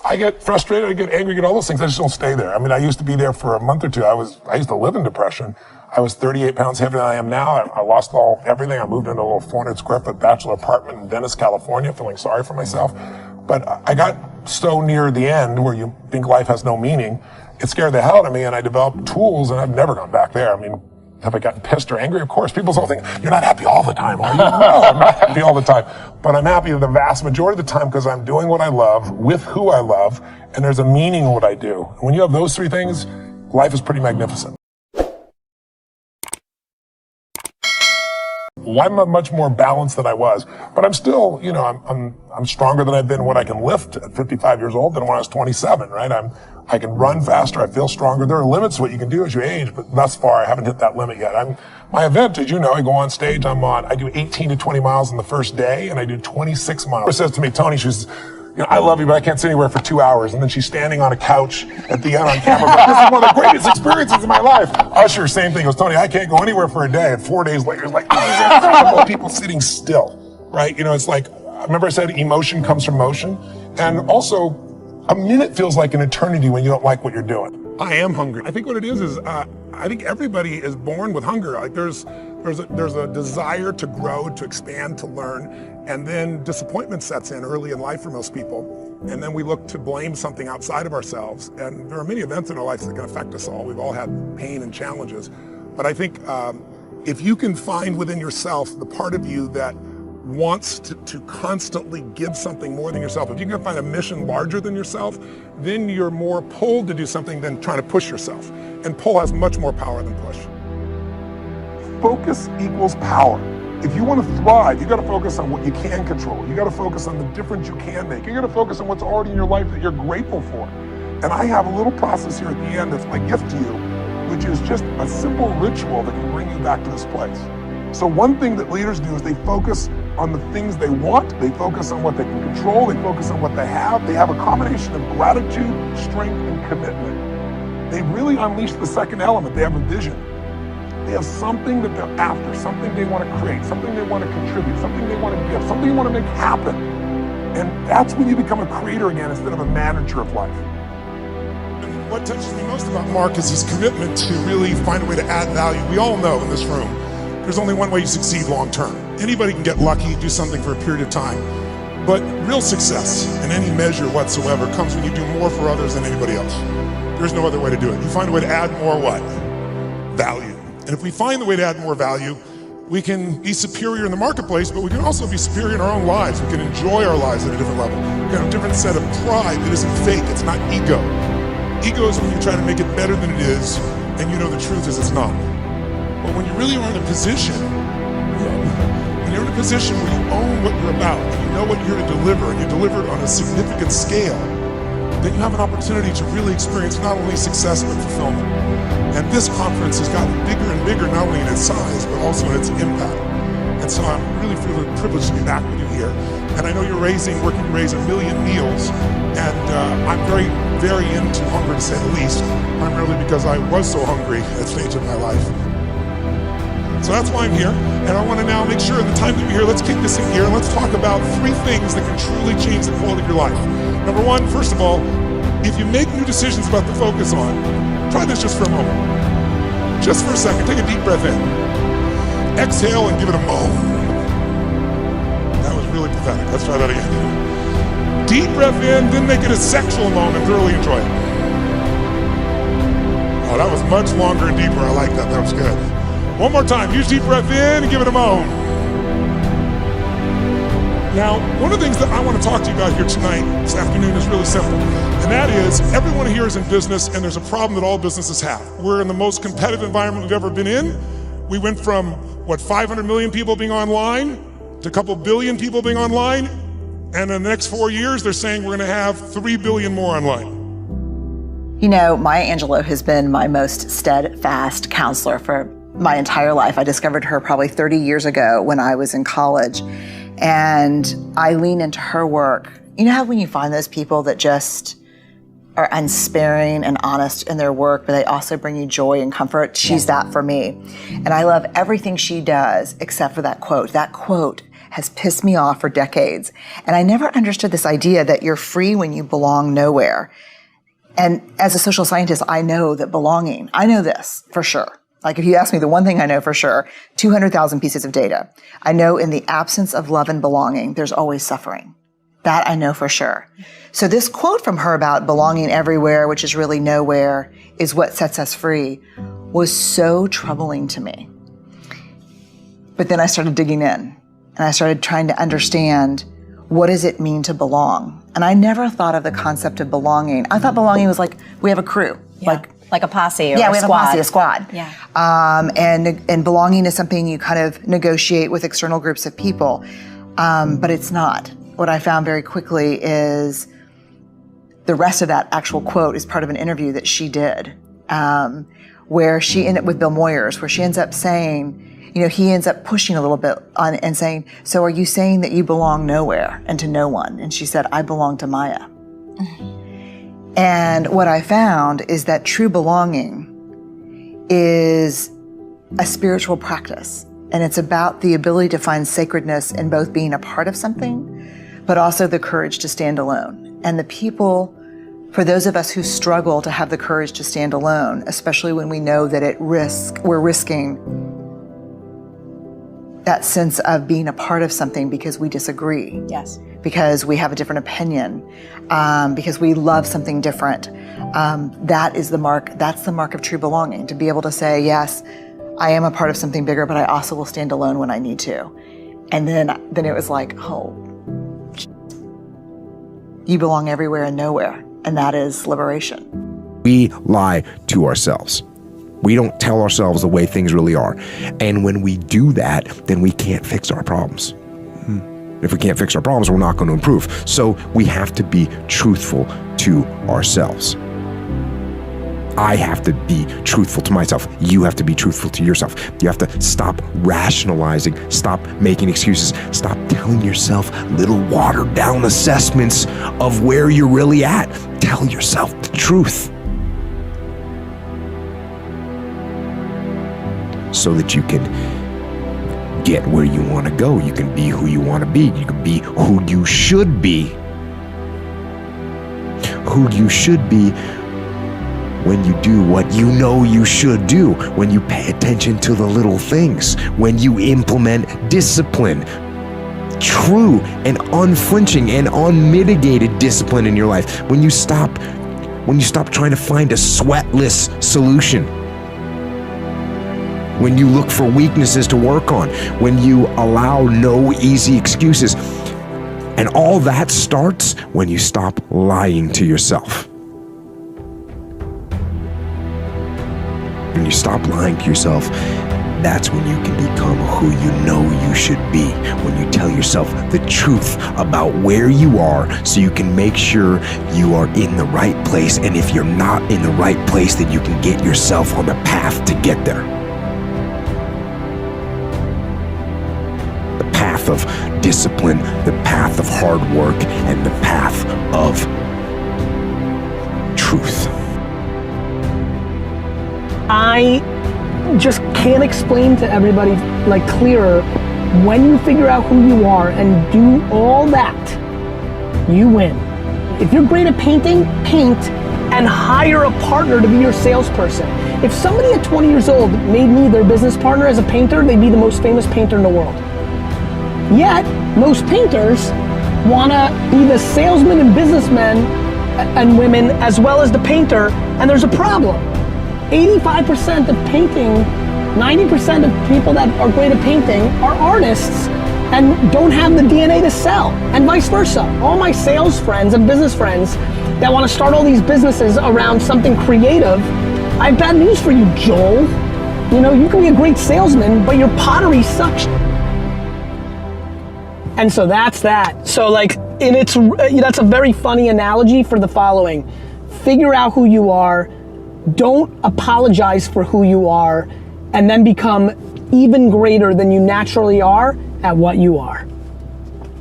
I get frustrated, I get angry, I get all those things. I just don't stay there. I mean, I used to be there for a month or two. I used to live in depression. I was 38 pounds heavier than I am now. I lost everything. I moved into a little 400 square foot bachelor apartment in Venice, California, feeling sorry for myself. But I got so near the end where you think life has no meaning, it scared the hell out of me, and I developed tools, and I've never gone back there. I mean, have I gotten pissed or angry? Of course. People all think, you're not happy all the time, are you? No, I'm not happy all the time. But I'm happy the vast majority of the time because I'm doing what I love, with who I love, and there's a meaning in what I do. When you have those three things, life is pretty magnificent. Well, I'm much more balanced than I was, but I'm still, you know, I'm stronger than I've been when I can lift at 55 years old than when I was 27, right? I can run faster, I feel stronger. There are limits to what you can do as you age, but thus far I haven't hit that limit yet. My event, as you know, I go on stage, I do 18 to 20 miles on the first day, and I do 26 miles. She says to me, Tony, she's, you know, I love you, but I can't sit anywhere for 2 hours. And then she's standing on a couch at the end on camera. Like, this is one of the greatest experiences of my life. Usher, same thing. He goes, Tony, I can't go anywhere for a day. And 4 days later, it's like, these are incredible people sitting still, right? You know, it's like, remember I said emotion comes from motion? And also, a minute feels like an eternity when you don't like what you're doing. I am hungry. I think what it is I think everybody is born with hunger. Like there's a desire to grow, to expand, to learn, and then disappointment sets in early in life for most people. And then we look to blame something outside of ourselves. And there are many events in our lives that can affect us all. We've all had pain and challenges. But I think if you can find within yourself the part of you that wants to constantly give something more than yourself, if you can find a mission larger than yourself, then you're more pulled to do something than trying to push yourself. And pull has much more power than push. Focus equals power. If you want to thrive, you got to focus on what you can control. You got to focus on the difference you can make. You got to focus on what's already in your life that you're grateful for. And I have a little process here at the end that's my gift to you, which is just a simple ritual that can bring you back to this place. So one thing that leaders do is they focus on the things they want, they focus on what they can control, they focus on what they have. They have a combination of gratitude, strength, and commitment. They really unleash the second element. They have a vision. They have something that they're after, something they want to create, something they want to contribute, something they want to give, something they want to make happen. And that's when you become a creator again instead of a manager of life. And what touches me most about Mark is his commitment to really find a way to add value. We all know in this room, there's only one way you succeed long term. Anybody can get lucky, do something for a period of time. But real success in any measure whatsoever comes when you do more for others than anybody else. There's no other way to do it. You find a way to add more what? Value. And if we find the way to add more value, we can be superior in the marketplace, but we can also be superior in our own lives. We can enjoy our lives at a different level. We can have a different set of pride that isn't fake, it's not ego. Ego is when you try to make it better than it is, and you know the truth is it's not. But when you really are in a position, when you're in a position where you own what you're about, and you know what you're to deliver, and you deliver it on a significant scale, then you have an opportunity to really experience not only success, but fulfillment. And this conference has gotten bigger and bigger, not only in its size, but also in its impact. And so I'm really feeling privileged to be back with you here. And I know you're working to raise 1 million meals, and I'm very, very into hunger, to say the least, primarily because I was so hungry at that stage of my life. So that's why I'm here, and I want to now make sure in the time that we're here, let's kick this in gear, and let's talk about 3 things that can truly change the quality of your life. Number 1, first of all, if you make new decisions about to focus on, try this just for a moment. Just for a second, take a deep breath in. Exhale and give it a moan. That was really pathetic. Let's try that again. Deep breath in, then make it a sexual moan and thoroughly enjoy it. Oh, that was much longer and deeper. I like that. That was good. One more time. Use deep breath in and give it a moan. Now, one of the things that I want to talk to you about here tonight, this afternoon, is really simple. And that is, everyone here is in business, and there's a problem that all businesses have. We're in the most competitive environment we've ever been in. We went from, 500 million people being online to a couple billion people being online. And in the next 4 years, they're saying we're going to have 3 billion more online. You know, Maya Angelou has been my most steadfast counselor for my entire life. I discovered her probably 30 years ago when I was in college. And I lean into her work. You know how when you find those people that just are unsparing and honest in their work, but they also bring you joy and comfort? She's that for me. And I love everything she does except for that quote. That quote has pissed me off for decades. And I never understood this idea that you're free when you belong nowhere. And as a social scientist, I know that belonging, I know this for sure. Like if you ask me the one thing I know for sure, 200,000 pieces of data. I know in the absence of love and belonging, there's always suffering. That I know for sure. So this quote from her about belonging everywhere, which is really nowhere, is what sets us free, was so troubling to me. But then I started digging in and I started trying to understand, what does it mean to belong? And I never thought of the concept of belonging. I thought belonging was like, we have a crew. Like a posse or yeah, a we have squad. a posse, a squad. Yeah. And belonging is something you kind of negotiate with external groups of people. But it's not. What I found very quickly is the rest of that actual quote is part of an interview that she did, where she ended up with Bill Moyers, where she ends up saying, he ends up pushing a little bit on and saying, so are you saying that you belong nowhere and to no one? And she said, I belong to Maya. And what I found is that true belonging is a spiritual practice. And it's about the ability to find sacredness in both being a part of something, but also the courage to stand alone. And the people, for those of us who struggle to have the courage to stand alone, especially when we know that we're risking that sense of being a part of something because we disagree. Yes. Because we have a different opinion, because we love something different. That's the mark of true belonging, to be able to say, yes, I am a part of something bigger, but I also will stand alone when I need to. And then it was like, oh, you belong everywhere and nowhere, and that is liberation. We lie to ourselves. We don't tell ourselves the way things really are. And when we do that, then we can't fix our problems. If we can't fix our problems, we're not going to improve. So we have to be truthful to ourselves. I have to be truthful to myself. You have to be truthful to yourself. You have to stop rationalizing, stop making excuses, stop telling yourself little watered down assessments of where you're really at. Tell yourself the truth, so that you can get where you want to go. You can be who you want to be. You can be who you should be. Who you should be when you do what you know you should do, when you pay attention to the little things, when you implement discipline, true and unflinching and unmitigated discipline in your life, when you stop trying to find a sweatless solution, when you look for weaknesses to work on, when you allow no easy excuses. And all that starts when you stop lying to yourself. When you stop lying to yourself, that's when you can become who you know you should be. When you tell yourself the truth about where you are, so you can make sure you are in the right place. And if you're not in the right place, then you can get yourself on the path to get there. Of discipline, the path of hard work, and the path of truth. I just can't explain to everybody like clearer, when you figure out who you are and do all that, you win. If you're great at painting, paint and hire a partner to be your salesperson. If somebody at 20 years old made me their business partner as a painter, they'd be the most famous painter in the world. Yet, most painters want to be the salesman and businessmen and women as well as the painter, and there's a problem. 85% of painting, 90% of people that are great at painting are artists and don't have the DNA to sell, and vice versa. All my sales friends and business friends that want to start all these businesses around something creative, I have bad news for you, Joel. You can be a great salesman, but your pottery sucks. And so that's that. So that's a very funny analogy for the following. Figure out who you are, don't apologize for who you are, and then become even greater than you naturally are at what you are.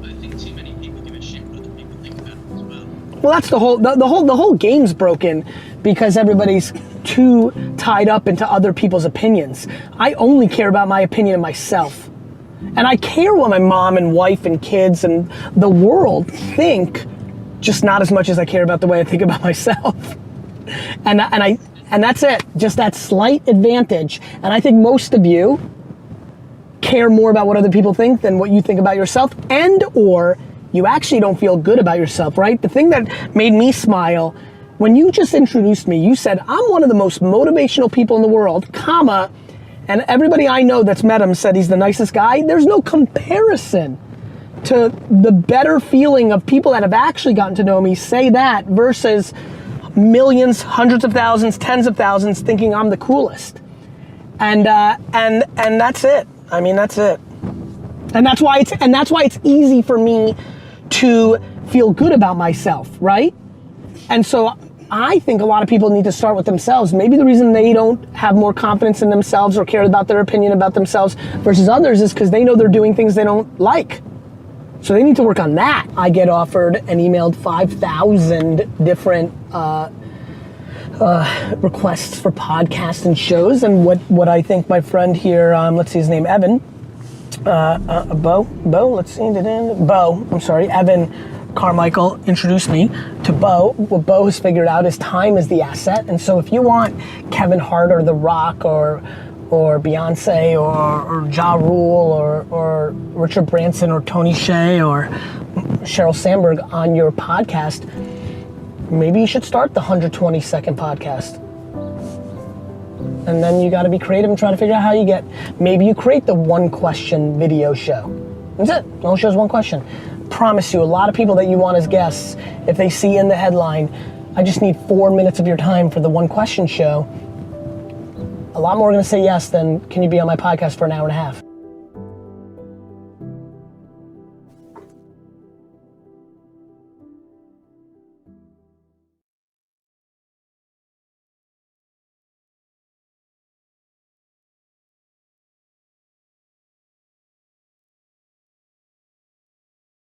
I think too many people give a shit what other people think about it as well. Well, that's the whole game's broken because everybody's too tied up into other people's opinions. I only care about my opinion of myself. And I care what my mom and wife and kids and the world think, just not as much as I care about the way I think about myself. And that's it, just that slight advantage. And I think most of you care more about what other people think than what you think about yourself, and or you actually don't feel good about yourself, right? The thing that made me smile, when you just introduced me, you said, I'm one of the most motivational people in the world, comma, and everybody I know that's met him said he's the nicest guy. There's no comparison to the better feeling of people that have actually gotten to know me say that versus millions, hundreds of thousands, tens of thousands thinking I'm the coolest. And that's it. I mean, that's it. And that's why it's easy for me to feel good about myself, right? And so I think a lot of people need to start with themselves. Maybe the reason they don't have more confidence in themselves or care about their opinion about themselves versus others is because they know they're doing things they don't like. So they need to work on that. I get offered and emailed 5,000 different requests for podcasts and shows, and what I think my friend here, let's see his name, Evan, Evan Carmichael introduced me to Bo. What Bo has figured out is time is the asset, and so if you want Kevin Hart or The Rock or Beyonce or Ja Rule or Richard Branson or Tony Hsieh or Sheryl Sandberg on your podcast, maybe you should start the 120-second podcast. And then you gotta be creative and try to figure out how you get, maybe you create the one question video show. That's it, it only shows one question. Promise you, a lot of people that you want as guests, if they see in the headline, I just need 4 minutes of your time for the one question show, a lot more are gonna say yes than, can you be on my podcast for an hour and a half?